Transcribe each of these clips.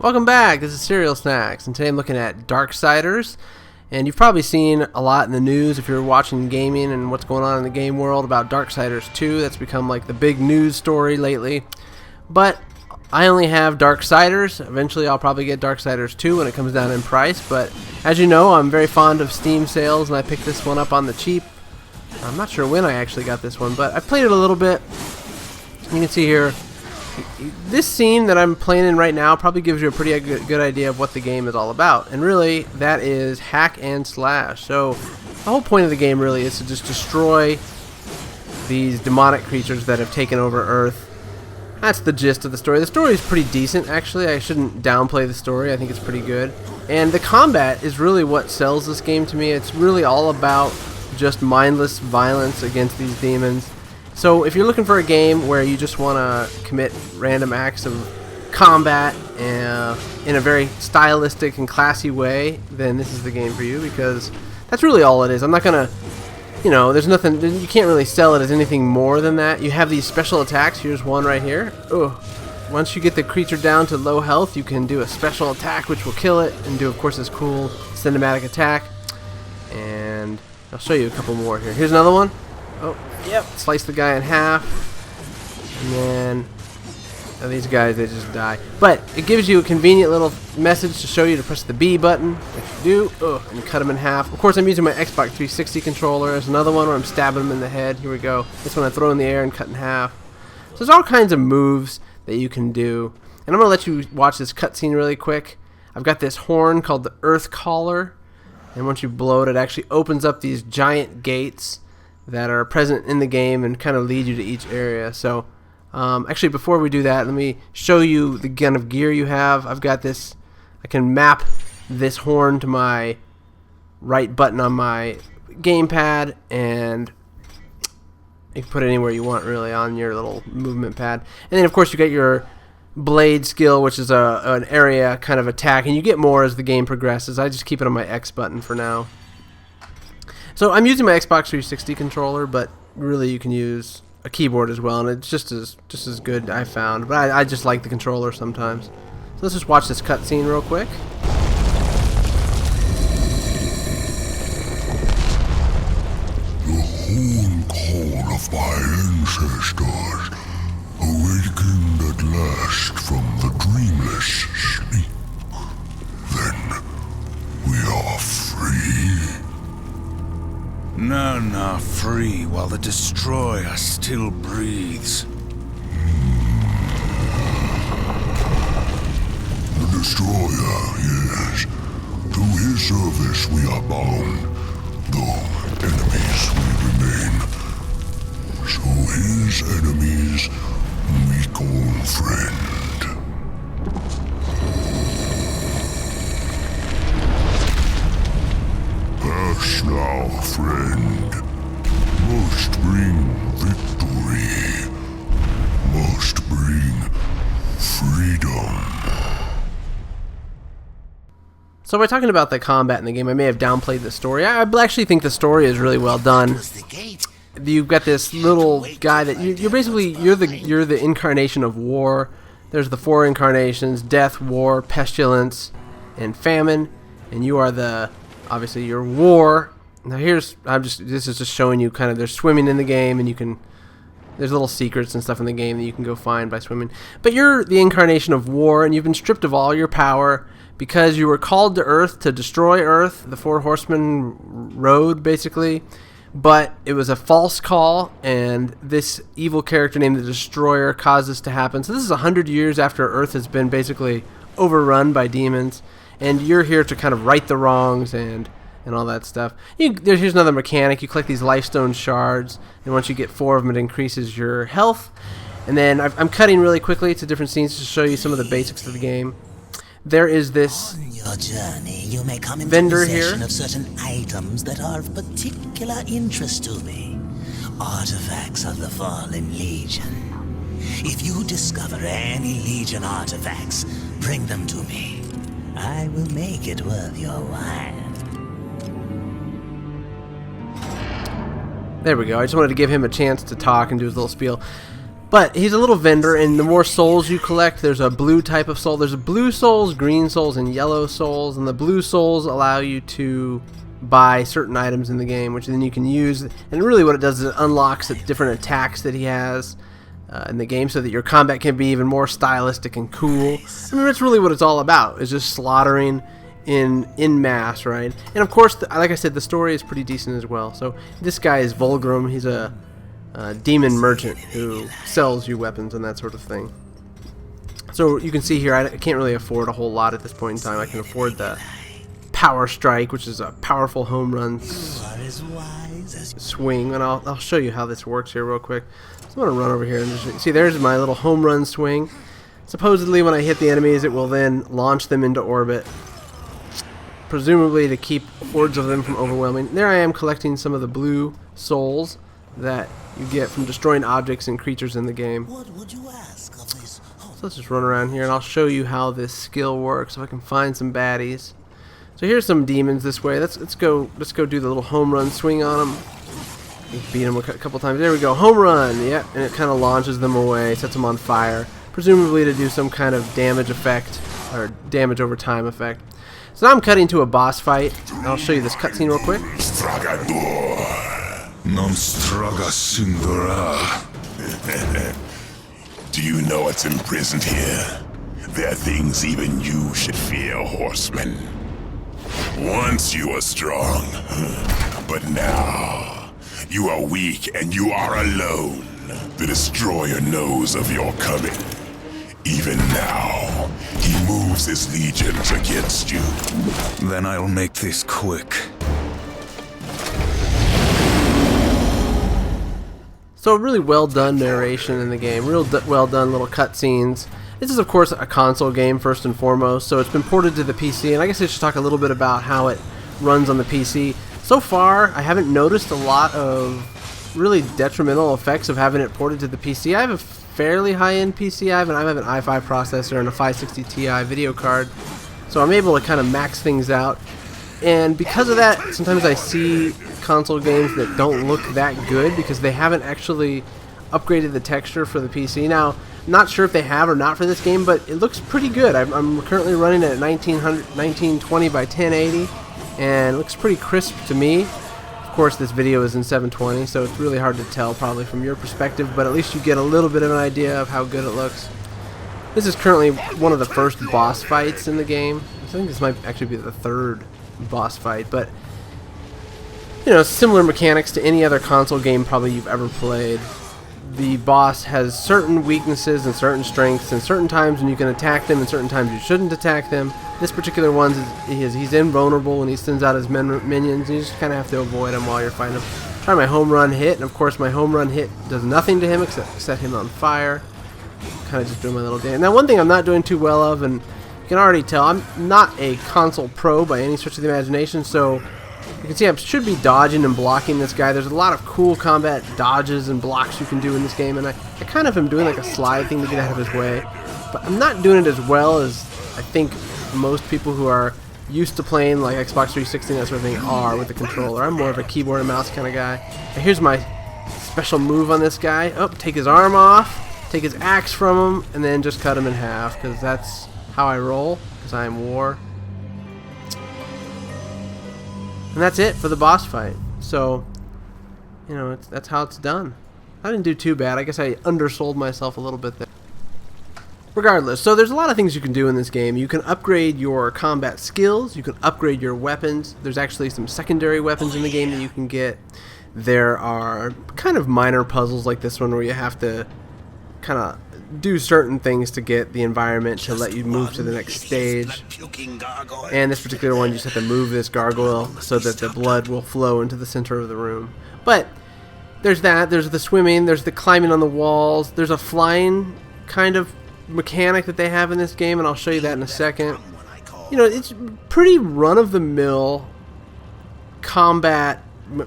Welcome back, this is CerealSnax, and today I'm looking at Darksiders, and you've probably seen a lot in the news if you're watching gaming and what's going on in the game world about Darksiders 2. That's become like the big news story lately, but I only have Darksiders. Eventually I'll probably get Darksiders 2 when it comes down in price, but as you know, I'm very fond of Steam sales, and I picked this one up on the cheap. I'm not sure when I actually got this one, but I played it a little bit. You can see here, this scene that I'm playing in right now probably gives you a pretty good idea of what the game is all about. And really, that is hack and slash. So the whole point of the game really is to just destroy these demonic creatures that have taken over Earth. That's the gist of the story. The story is pretty decent, actually. I shouldn't downplay the story. I think it's pretty good. And the combat is really what sells this game to me. It's really all about just mindless violence against these demons. So if you're looking for a game where you just want to commit random acts of combat in a very stylistic and classy way, then this is the game for you, because that's really all it is. I'm not going to, there's nothing, you can't really sell it as anything more than that. You have these special attacks. Here's one right here. Once you get the creature down to low health, you can do a special attack which will kill it, and do, of course, this cool cinematic attack. And I'll show you a couple more here. Here's another one. Oh, yep. Slice the guy in half. And then these guys, they just die. But it gives you a convenient little message to show you to press the B button, which you do, and cut them in half. Of course, I'm using my Xbox 360 controller. There's another one where I'm stabbing them in the head. Here we go. This one I throw in the air and cut in half. So there's all kinds of moves that you can do. And I'm going to let you watch this cutscene really quick. I've got this horn called the Earth Caller. And once you blow it, it actually opens up these giant gates that are present in the game and kind of lead you to each area. So actually, before we do that, let me show you the kind of gear you have. I've got this, I can map this horn to my right button on my gamepad, and you can put it anywhere you want really on your little movement pad. And then of course you got your blade skill, which is an area kind of attack, and you get more as the game progresses. I just keep it on my X button for now. So I'm using my Xbox 360 controller, but really you can use a keyboard as well, and it's just as good, I found. But I just like the controller sometimes. So let's just watch this cutscene real quick. The horn call of my ancestors, awakened at last from the dreamless sleep. Then we are free. None are free while the Destroyer still breathes. The Destroyer, yes. To his service we are bound, though enemies we remain. So his enemies we call friend. Pass now, friend. Must bring victory. Must bring freedom. So by talking about the combat in the game, I may have downplayed the story. I actually think the story is really well done. You've got this little guy that you're the incarnation of war. There's the four incarnations: death, war, pestilence, and famine. And you are obviously your war. Now this is just showing you kind of, there's swimming in the game, and there's little secrets and stuff in the game that you can go find by swimming. But you're the incarnation of war, and you've been stripped of all your power because you were called to Earth to destroy Earth, the Four Horsemen road, basically. But it was a false call, and this evil character named the Destroyer caused this to happen. So this is 100 years after Earth has been basically overrun by demons, and you're here to kind of right the wrongs and all that stuff. Here's another mechanic. You collect these lifestone shards, and once you get 4 of them, it increases your health. And then I'm cutting really quickly to different scenes to show you some of the basics of the game. There is this On your journey, you may come into vendor possession here of certain items that are of particular interest to me. Artifacts of the Fallen Legion. If you discover any Legion artifacts, bring them to me. I will make it worth your while. There we go. I just wanted to give him a chance to talk and do his little spiel. But he's a little vendor, and the more souls you collect, there's a blue type of soul. There's blue souls, green souls, and yellow souls. And the blue souls allow you to buy certain items in the game, which then you can use. And really what it does is it unlocks the different attacks that he has in the game so that your combat can be even more stylistic and cool. I mean, that's really what it's all about, is just slaughtering in mass, right? And of course, like I said, the story is pretty decent as well. So this guy is Vulgrim. He's a demon merchant who sells you weapons and that sort of thing. So you can see here, I can't really afford a whole lot at this point in time. I can afford the Power Strike, which is a powerful home run swing, and I'll show you how this works here real quick. So I'm going to run over here and just see, there's my little home run swing. Supposedly when I hit the enemies, it will then launch them into orbit, presumably to keep hordes of them from overwhelming. There I am collecting some of the blue souls that you get from destroying objects and creatures in the game. What would you ask of this? So let's just run around here and I'll show you how this skill works, if I can find some baddies. So here's some demons this way. Let's go do the little home run swing on them. Beat them a couple times. There we go. Home run. Yep. And it kind of launches them away, sets them on fire, presumably to do some kind of damage effect or damage over time effect. So now I'm cutting to a boss fight. I'll show you this cutscene real quick. Non straga sindora. Do you know what's imprisoned here? There are things even you should fear, horseman. Once you were strong, but now you are weak and you are alone. The Destroyer knows of your coming. Even now, he moves his legions against you. Then I'll make this quick. So really well done narration in the game, real well done little cutscenes. This is of course a console game first and foremost, so it's been ported to the PC, and I guess I should talk a little bit about how it runs on the PC. So far, I haven't noticed a lot of really detrimental effects of having it ported to the PC. I have a fairly high-end PC. I have an i5 processor and a 560 Ti video card, so I'm able to kind of max things out. And because of that, sometimes I see console games that don't look that good because they haven't actually upgraded the texture for the PC. Now, I'm not sure if they have or not for this game, but it looks pretty good. I'm currently running it at 1920 by 1080, and it looks pretty crisp to me. Of course, this video is in 720, so it's really hard to tell probably from your perspective, but at least you get a little bit of an idea of how good it looks. This is currently one of the first boss fights in the game. I think this might actually be the third boss fight, but you know, similar mechanics to any other console game probably you've ever played. The boss has certain weaknesses and certain strengths, and certain times when you can attack them and certain times you shouldn't attack them. This particular one he's invulnerable when he sends out his minions, and you just kind of have to avoid him while you're fighting him. Try my home run hit, and of course my home run hit does nothing to him except set him on fire. Kind of just doing my little dance. Now, one thing I'm not doing too well of, and you can already tell, I'm not a console pro by any stretch of the imagination, so you can see I should be dodging and blocking this guy. There's a lot of cool combat dodges and blocks you can do in this game, and I kind of am doing like a slide thing to get out of his way, but I'm not doing it as well as I think most people who are used to playing like Xbox 360 and that sort of thing are with the controller. I'm more of a keyboard and mouse kind of guy. And here's my special move on this guy. Oh, take his arm off, take his axe from him, and then just cut him in half, because that's how I roll, because I am war. And that's it for the boss fight. So, you know, that's how it's done. I didn't do too bad. I guess I undersold myself a little bit there. Regardless, so there's a lot of things you can do in this game. You can upgrade your combat skills. You can upgrade your weapons. There's actually some secondary weapons in the game that you can get. There are kind of minor puzzles like this one where you have to kind of do certain things to get the environment to let you move to the next stage. And this particular one, you just have to move this gargoyle so that the blood will flow into the center of the room. But there's that, there's the swimming, there's the climbing on the walls, there's a flying kind of mechanic that they have in this game, and I'll show you that in a second. You know, it's pretty run-of-the-mill combat,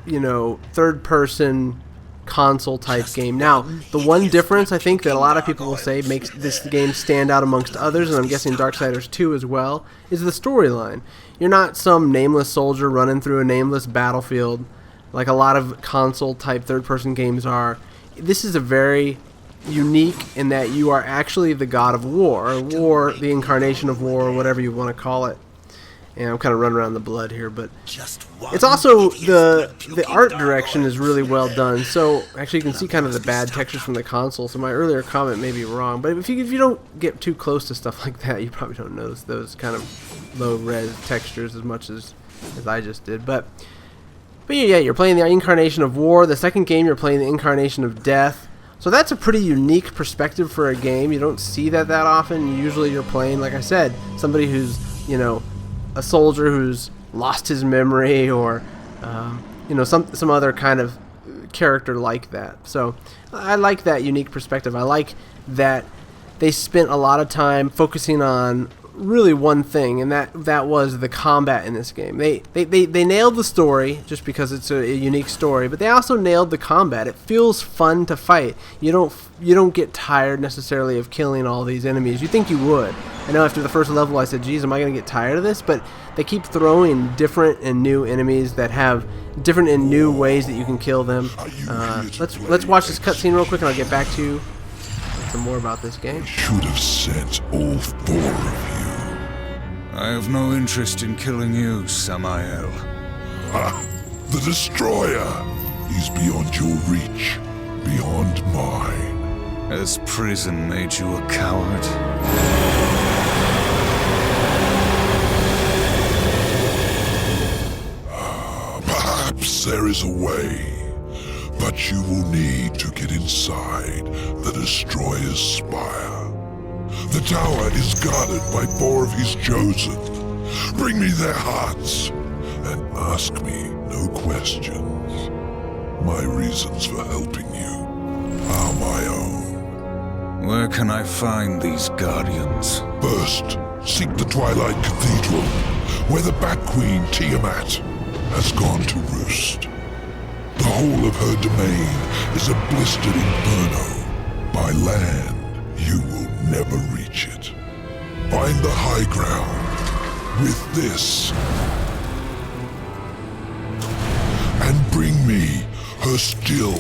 you know, third-person console type game. Now, the one difference I think that a lot of people will say makes this game stand out amongst others, and I'm guessing Darksiders 2 as well, is the storyline. You're not some nameless soldier running through a nameless battlefield like a lot of console type third person games are. This is a very unique in that you are actually the god of war, or war, the incarnation of war, or whatever you want to call it. And I'm kind of running around the blood here, but it's also the art direction is really well done. So actually, you can see kind of the bad textures from the console. So my earlier comment may be wrong, but if you don't get too close to stuff like that, you probably don't notice those kind of low res textures as much as I just did. But yeah, you're playing the incarnation of war. The second game, you're playing the incarnation of death. So that's a pretty unique perspective for a game. You don't see that often. Usually, you're playing, like I said, somebody who's a soldier who's lost his memory, or some other kind of character like that. So I like that unique perspective. I like that they spent a lot of time focusing on really one thing, and that was the combat in this game. They nailed the story just because it's a unique story, but they also nailed the combat. It feels fun to fight. You don't get tired necessarily of killing all these enemies. You think you would. I know after the first level I said, geez, am I going to get tired of this? But they keep throwing different and new enemies that have different and new ways that you can kill them. Let's watch this cutscene real quick, and I'll get back to you with some more about this game. Should have sent all 4 of you. I have no interest in killing you, Samael. The Destroyer. He's beyond your reach, beyond mine. Has prison made you a coward? Perhaps there is a way, but you will need to get inside the Destroyer's spire. The tower is guarded by 4 of his chosen. Bring me their hearts, and ask me no questions. My reasons for helping you are my own. Where can I find these guardians? First, seek the Twilight Cathedral, where the Bat Queen Tiamat has gone to roost. The whole of her domain is a blistered inferno. By land, you will never reach it. Find the high ground with this, and bring me her still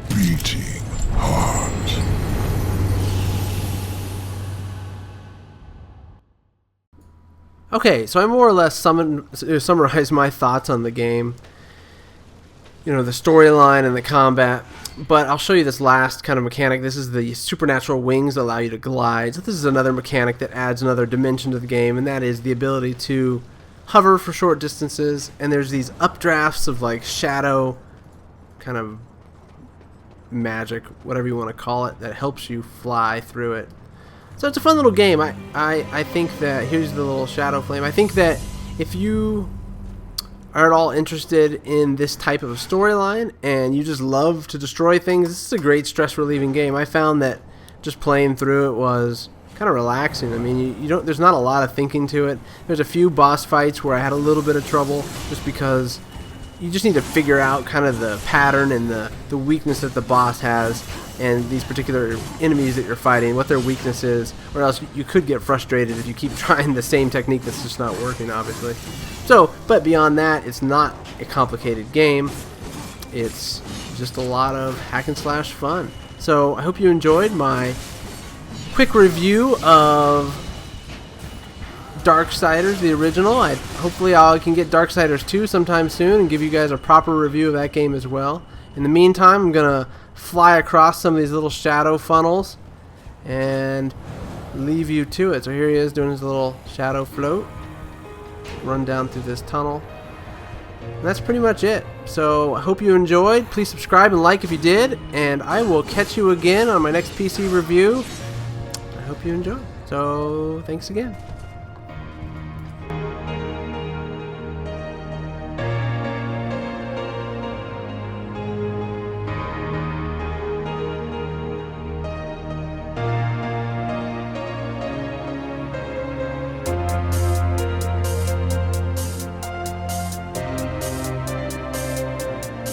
beating heart. Okay, so I more or less summarized my thoughts on the game. The storyline and the combat. But I'll show you this last kind of mechanic. This is the supernatural wings that allow you to glide. So this is another mechanic that adds another dimension to the game, and that is the ability to hover for short distances. And there's these updrafts of like shadow kind of magic, whatever you want to call it, that helps you fly through it. So it's a fun little game. I think that, here's the little shadow flame. I think that if you are at all interested in this type of a storyline and you just love to destroy things, this is a great stress relieving game. I found that just playing through it was kind of relaxing. I mean, there's not a lot of thinking to it. There's a few boss fights where I had a little bit of trouble just because you just need to figure out kind of the pattern and the weakness that the boss has, and these particular enemies that you're fighting, what their weakness is, or else you could get frustrated if you keep trying the same technique that's just not working, obviously. So, but beyond that, it's not a complicated game. It's just a lot of hack and slash fun. So I hope you enjoyed my quick review of Darksiders, the original. Hopefully I can get Darksiders 2 sometime soon and give you guys a proper review of that game as well. In the meantime, I'm going to fly across some of these little shadow funnels and leave you to it. So here he is doing his little shadow float. Run down through this tunnel. And that's pretty much it. So I hope you enjoyed. Please subscribe and like if you did. And I will catch you again on my next PC review. I hope you enjoy. So thanks again.